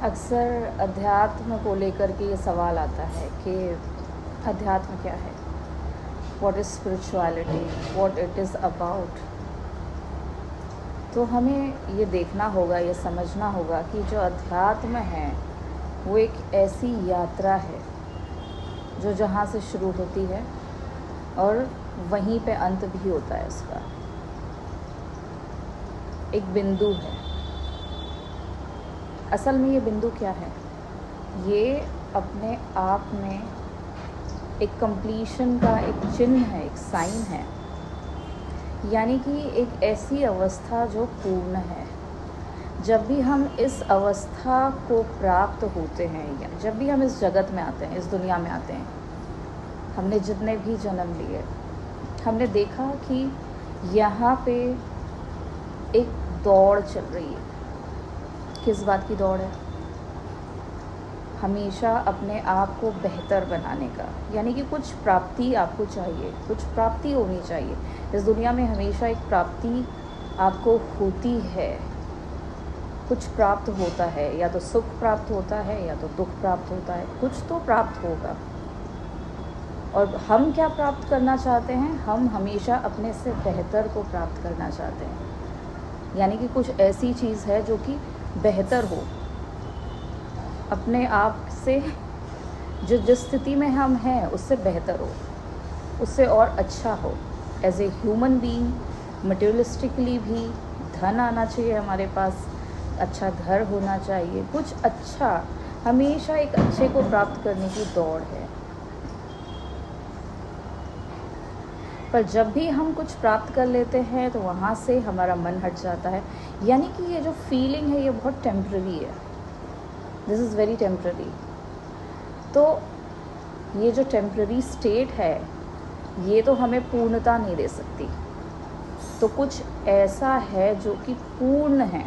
अक्सर अध्यात्म को लेकर के ये सवाल आता है कि अध्यात्म क्या है, what is spirituality, what it is about. तो हमें ये देखना होगा, ये समझना होगा कि जो अध्यात्म है वो एक ऐसी यात्रा है जो जहाँ से शुरू होती है और वहीं पे अंत भी होता है। उसका एक बिंदु है। असल में ये बिंदु क्या है? ये अपने आप में एक कंप्लीशन का एक चिन्ह है, एक साइन है, यानी कि एक ऐसी अवस्था जो पूर्ण है। जब भी हम इस अवस्था को प्राप्त होते हैं या जब भी हम इस जगत में आते हैं, इस दुनिया में आते हैं, हमने जितने भी जन्म लिए, हमने देखा कि यहाँ पे एक दौड़ चल रही है। किस बात की दौड़ है? हमेशा अपने आप को बेहतर बनाने का, यानी कि कुछ प्राप्ति आपको चाहिए, कुछ प्राप्ति होनी चाहिए। इस दुनिया में हमेशा एक प्राप्ति आपको होती है, कुछ प्राप्त होता है, या तो सुख प्राप्त होता है या तो दुख प्राप्त होता है, कुछ तो प्राप्त होगा। और हम क्या प्राप्त करना चाहते हैं? हम हमेशा अपने से बेहतर को प्राप्त करना चाहते हैं, यानी कि कुछ ऐसी चीज़ है जो कि बेहतर हो, अपने आप से जिस स्थिति में हम हैं उससे बेहतर हो, उससे और अच्छा हो। As a human being, materialistically भी धन आना चाहिए हमारे पास, अच्छा घर होना चाहिए, कुछ अच्छा, हमेशा एक अच्छे को प्राप्त करने की दौड़ है। पर जब भी हम कुछ प्राप्त कर लेते हैं तो वहाँ से हमारा मन हट जाता है, यानी कि ये जो फीलिंग है ये बहुत टेम्पररी है। This is very temporary. तो ये जो टेम्पररी स्टेट है ये तो हमें पूर्णता नहीं दे सकती। तो कुछ ऐसा है जो कि पूर्ण है,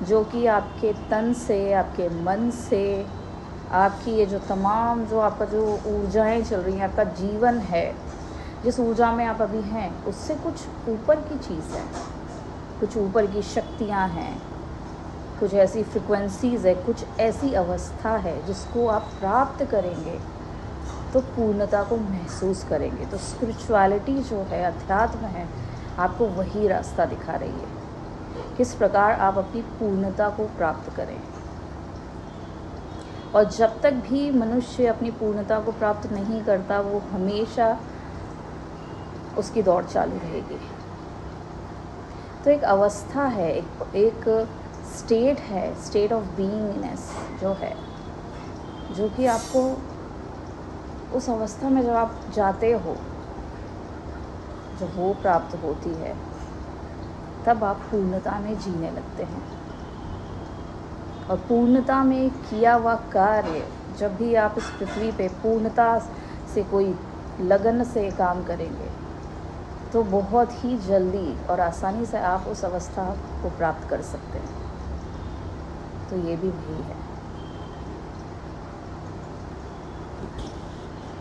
जो कि आपके तन से, आपके मन से, आपकी ये जो तमाम जो आपका जो ऊर्जाएं चल रही हैं, आपका जीवन है, जिस ऊर्जा में आप अभी हैं उससे कुछ ऊपर की चीज़ है, कुछ ऊपर की शक्तियाँ हैं, कुछ ऐसी फ्रिक्वेंसीज़ है, कुछ ऐसी अवस्था है जिसको आप प्राप्त करेंगे तो पूर्णता को महसूस करेंगे। तो स्पिरिचुअलिटी जो है, अध्यात्म है, आपको वही रास्ता दिखा रही है, किस प्रकार आप अपनी पूर्णता को प्राप्त करें। और जब तक भी मनुष्य अपनी पूर्णता को प्राप्त नहीं करता, वो हमेशा उसकी दौड़ चालू रहेगी। तो एक अवस्था है, एक स्टेट है, स्टेट ऑफ बीइंगनेस जो है, जो कि आपको उस अवस्था में जब आप जाते हो, जब वो प्राप्त होती है, तब आप पूर्णता में जीने लगते हैं। और पूर्णता में किया हुआ कार्य, जब भी आप इस पृथ्वी पे पूर्णता से कोई लगन से काम करेंगे तो बहुत ही जल्दी और आसानी से आप उस अवस्था को प्राप्त कर सकते हैं। तो ये भी वही है।